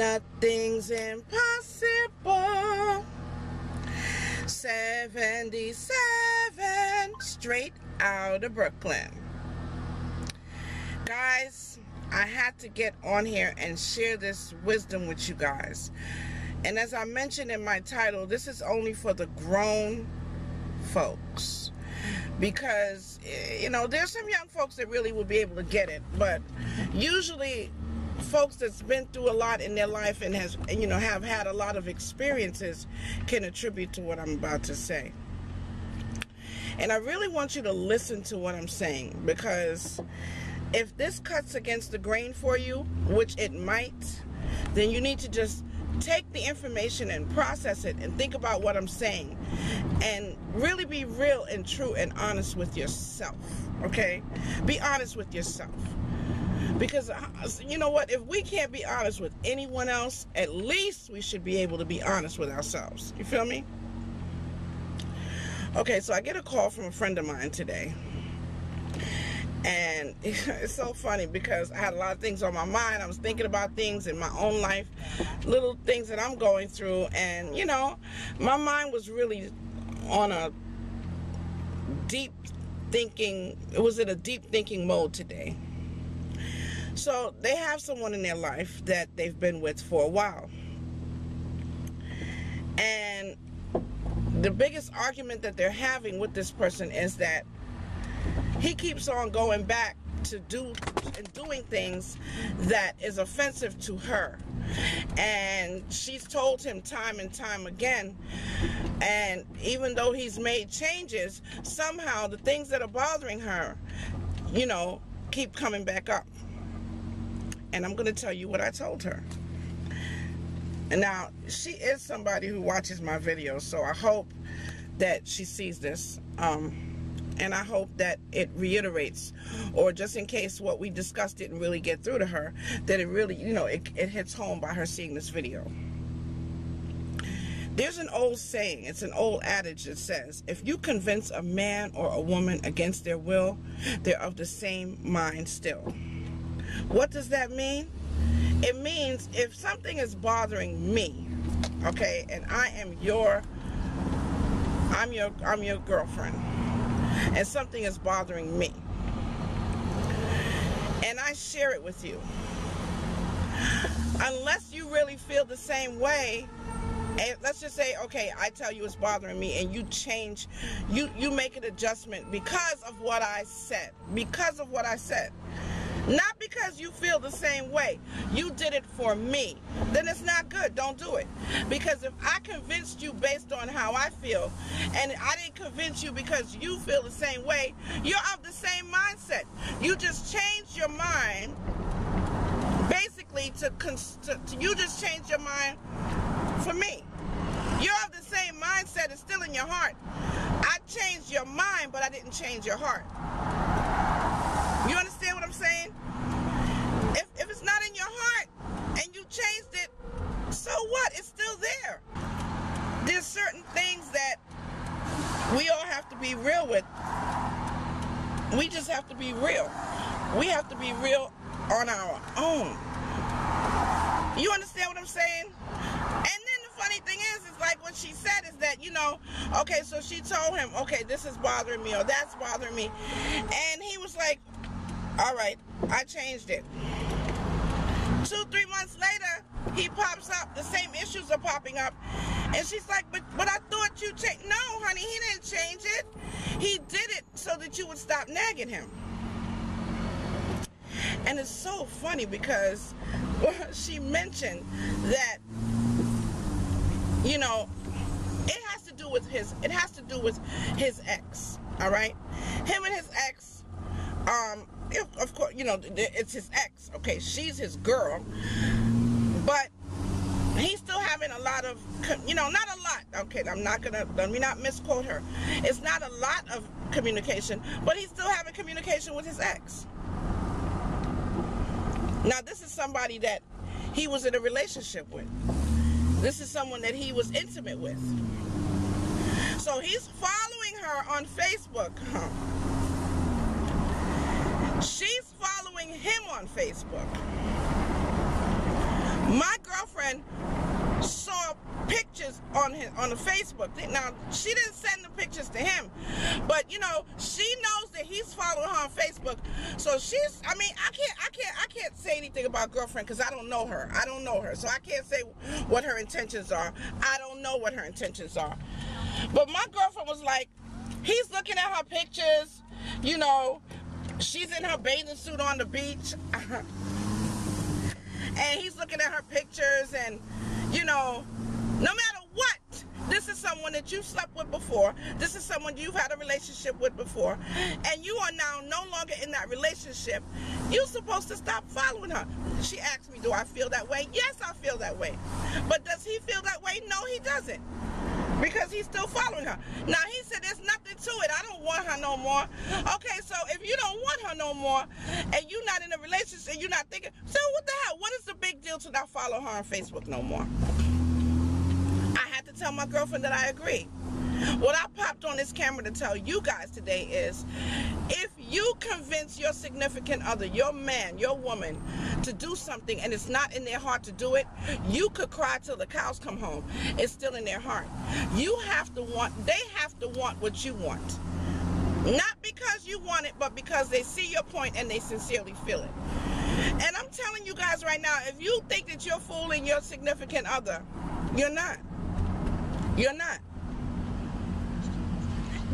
Nothing's impossible. 77 straight out of Brooklyn. Guys, I had to get on here and share this wisdom with you guys. And as I mentioned in my title, this is only for the grown folks. Because, you know, there's some young folks that really will be able to get it. But usually folks that's been through a lot in their life and have had a lot of experiences can attribute to what I'm about to say. And I really want you to listen to what I'm saying, because if this cuts against the grain for you, which it might, then you need to just take the information and process it and think about what I'm saying and really be real and true and honest with yourself, okay? Be honest with yourself. Because, you know what, if we can't be honest with anyone else, at least we should be able to be honest with ourselves. You feel me? Okay, so I get a call from a friend of mine today. And it's so funny because I had a lot of things on my mind. I was thinking about things in my own life, little things that I'm going through. And, you know, my mind was really on a deep thinking. It was in a deep thinking mode today. So they have someone in their life that they've been with for a while. And the biggest argument that they're having with this person is that he keeps on going back to doing things that is offensive to her. And she's told him time and time again, and even though he's made changes, somehow the things that are bothering her, you know, keep coming back up. And I'm going to tell you what I told her. And now, she is somebody who watches my videos, so I hope that she sees this. And I hope that it reiterates, or just in case what we discussed didn't really get through to her, that it really, you know, it hits home by her seeing this video. There's an old saying, it's an old adage that says, if you convince a man or a woman against their will, they're of the same mind still. What does that mean? It means if something is bothering me, okay, and I'm your girlfriend, and something is bothering me, and I share it with you, unless you really feel the same way, and let's just say, okay, I tell you it's bothering me, and you change, you make an adjustment because of what I said, not because you feel the same way. You did it for me. Then it's not good. Don't do it. Because if I convinced you based on how I feel, and I didn't convince you because you feel the same way, you're of the same mindset. You just changed your mind, basically, you just changed your mind for me. You're of the same mindset. It's still in your heart. I changed your mind, but I didn't change your heart. You understand what I'm saying? If it's not in your heart and you changed it, so what? It's still there. There's certain things that we all have to be real with. We just have to be real. We have to be real on our own. You understand what I'm saying? And then the funny thing is like what she said is that, you know, okay, so she told him, okay, this is bothering me or that's bothering me. And he was like, all right, I changed it. 2-3 months later, he pops up. The same issues are popping up. And she's like, but I thought you changed. No, honey, he didn't change it. He did it so that you would stop nagging him. And it's so funny because she mentioned that, you know, it has to do with his ex, all right? Him and his ex, of course, you know, it's his ex, okay, she's his girl, but he's still having a lot of, you know, not a lot, okay, let me not misquote her. It's not a lot of communication, but he's still having communication with his ex. Now, this is somebody that he was in a relationship with. This is someone that he was intimate with. So he's following her on Facebook. She's following him on Facebook. My girlfriend on the Facebook. Now, she didn't send the pictures to him, but you know, she knows that he's following her on Facebook. So she's, I mean, I can't say anything about girlfriend because I don't know her. I don't know her, so I can't say what her intentions are. I don't know what her intentions are. But my girlfriend was like, he's looking at her pictures, you know, she's in her bathing suit on the beach. And he's looking at her pictures, and you know, no matter what, this is someone that you've slept with before. This is someone you've had a relationship with before, and you are now no longer in that relationship. You're supposed to stop following her. She asked me, do I feel that way? Yes, I feel that way. But does he feel that way? No, he doesn't. Because he's still following her. Now, he said there's nothing to it. I don't want her no more. Okay, so if you don't want her no more, and you're not in a relationship, and you're not thinking, so what the hell? What is the big deal to not follow her on Facebook no more? I had to tell my girlfriend that I agree. What I popped on this camera to tell you guys today is, if you convince your significant other, your man, your woman, to do something and it's not in their heart to do it, you could cry till the cows come home. It's still in their heart. You have to want, they have to want what you want. Not because you want it, but because they see your point and they sincerely feel it. And I'm telling you guys right now, if you think that you're fooling your significant other, you're not. You're not.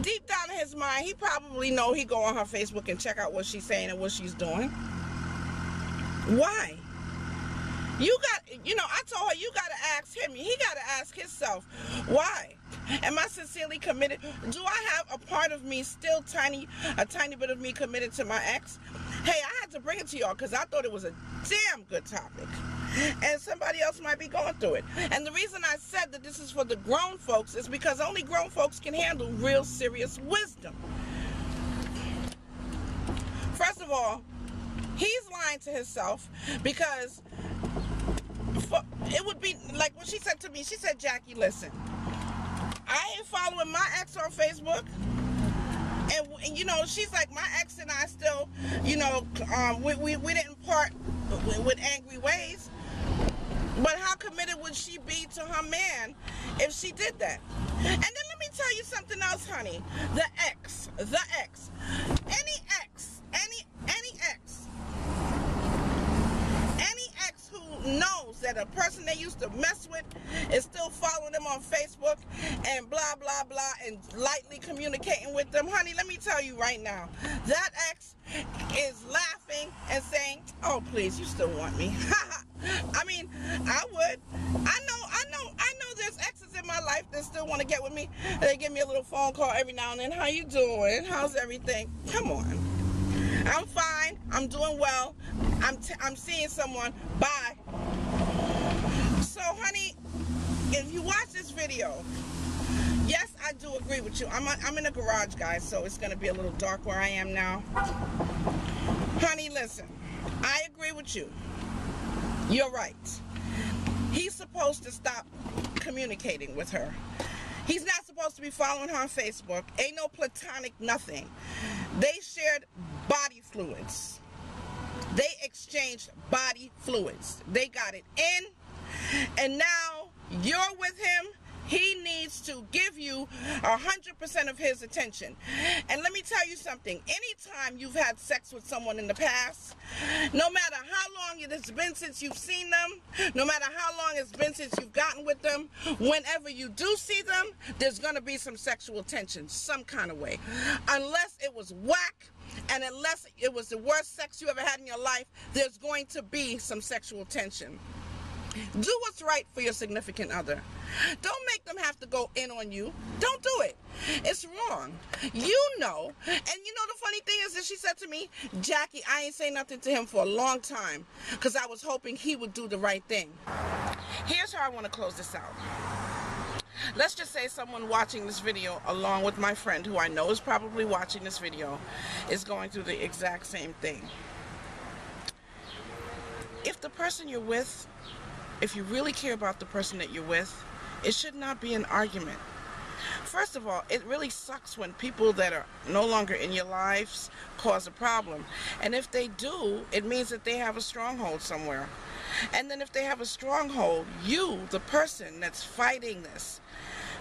Deep down in his mind, he probably know he go on her Facebook and check out what she's saying and what she's doing. Why? You got, you know, I told her, you got to ask him. He got to ask himself, why? Am I sincerely committed? Do I have a part of me still a tiny bit of me committed to my ex? Hey, I had to bring it to y'all because I thought it was a damn good topic. And somebody else might be going through it. And the reason I said that this is for the grown folks is because only grown folks can handle real serious wisdom. First of all, he's lying to himself because it would be like what she said to me. She said, Jackie, listen, I ain't following my ex on Facebook. And you know, she's like, my ex and I still, you know, we didn't part with angry ways. But how committed would she be to her man if she did that? And then let me tell you something else, honey. The ex, any ex who knows that a person they used to mess with is still following them on Facebook and blah, blah, blah, and lightly communicating with them, honey, let me tell you right now, that ex is laughing and saying, oh, please, you still want me. I mean, I would. I know there's exes in my life that still want to get with me. They give me a little phone call every now and then. How you doing? How's everything? Come on. I'm fine. I'm doing well. I'm seeing someone. Bye. So, honey, if you watch this video, yes, I do agree with you. I'm in a garage, guys, so it's going to be a little dark where I am now. Honey, listen. I agree with you. You're right. He's supposed to stop communicating with her. He's not supposed to be following her on Facebook. Ain't no platonic nothing. They shared body fluids. They exchanged body fluids. They got it in, and now you're with him. He needs to give you 100% of his attention. And let me tell you something. Anytime you've had sex with someone in the past, no matter how long it has been since you've seen them, no matter how long it's been since you've gotten with them, whenever you do see them, there's going to be some sexual tension, some kind of way. Unless it was whack, and unless it was the worst sex you ever had in your life, there's going to be some sexual tension. Do what's right for your significant other. Don't make them have to go in on you. Don't do it. It's wrong. You know. And you know the funny thing is that she said to me, Jackie, I ain't say nothing to him for a long time because I was hoping he would do the right thing. Here's how I want to close this out. Let's just say someone watching this video along with my friend who I know is probably watching this video is going through the exact same thing. If the person you're with, if you really care about the person that you're with, it should not be an argument. First of all, it really sucks when people that are no longer in your lives cause a problem. And if they do, it means that they have a stronghold somewhere. And then if they have a stronghold, you, the person that's fighting this,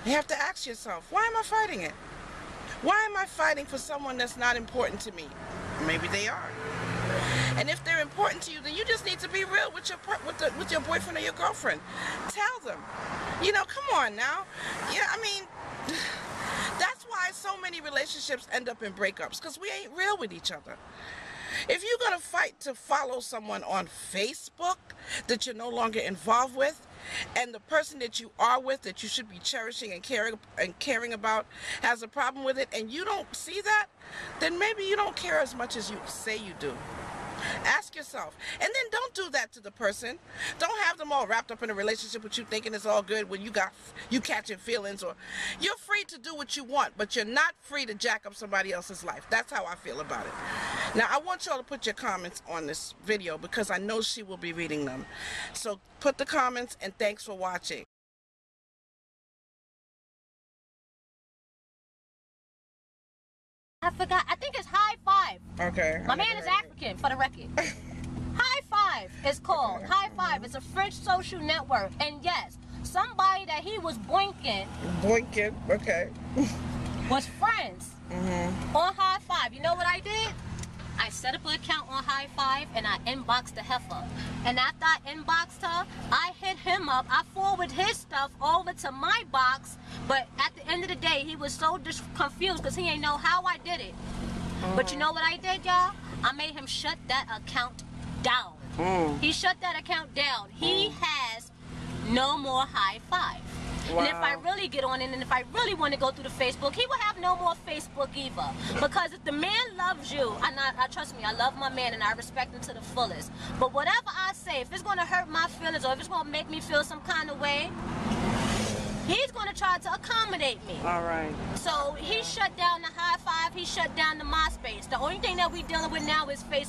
you have to ask yourself, why am I fighting it? Why am I fighting for someone that's not important to me? Maybe they are. And if they're important to you, then you just need to be real with your boyfriend or your girlfriend. Tell them, you know, come on now. Yeah, I mean, that's why so many relationships end up in breakups, because we ain't real with each other. If you're going to fight to follow someone on Facebook that you're no longer involved with, and the person that you are with, that you should be cherishing and caring about, has a problem with it, and you don't see that, then maybe you don't care as much as you say you do. Ask yourself. And then don't do that to the person. Don't have them all wrapped up in a relationship with you thinking it's all good when you catching feelings. Or you're free to do what you want, but you're not free to jack up somebody else's life. That's how I feel about it. Now, I want y'all to put your comments on this video because I know she will be reading them. So put the comments, and thanks for watching. I forgot. I think it's High Five. Okay. My man is African, for the record. High Five is called. High Five. It's a French social network. And yes, somebody that he was boinking. Boinking, okay. Was friends on High Five. You know what I did? I set up an account on High Five and I inboxed the heifer. And after I inboxed her, I hit him up. I forwarded his stuff over to my box. But at the end of the day, he was so confused because he ain't know how I did it. But you know what I did, y'all? I made him shut that account down. He shut that account down. He has no more High Five. Wow. And if I really get on it, and if I really want to go through the Facebook, he will have no more Facebook either. Because if the man loves you, trust me, I love my man and I respect him to the fullest. But whatever I say, if it's going to hurt my feelings or if it's going to make me feel some kind of way, he's going to try to accommodate me. All right. So he shut down the High Five. He shut down the MySpace. The only thing that we're dealing with now is Facebook.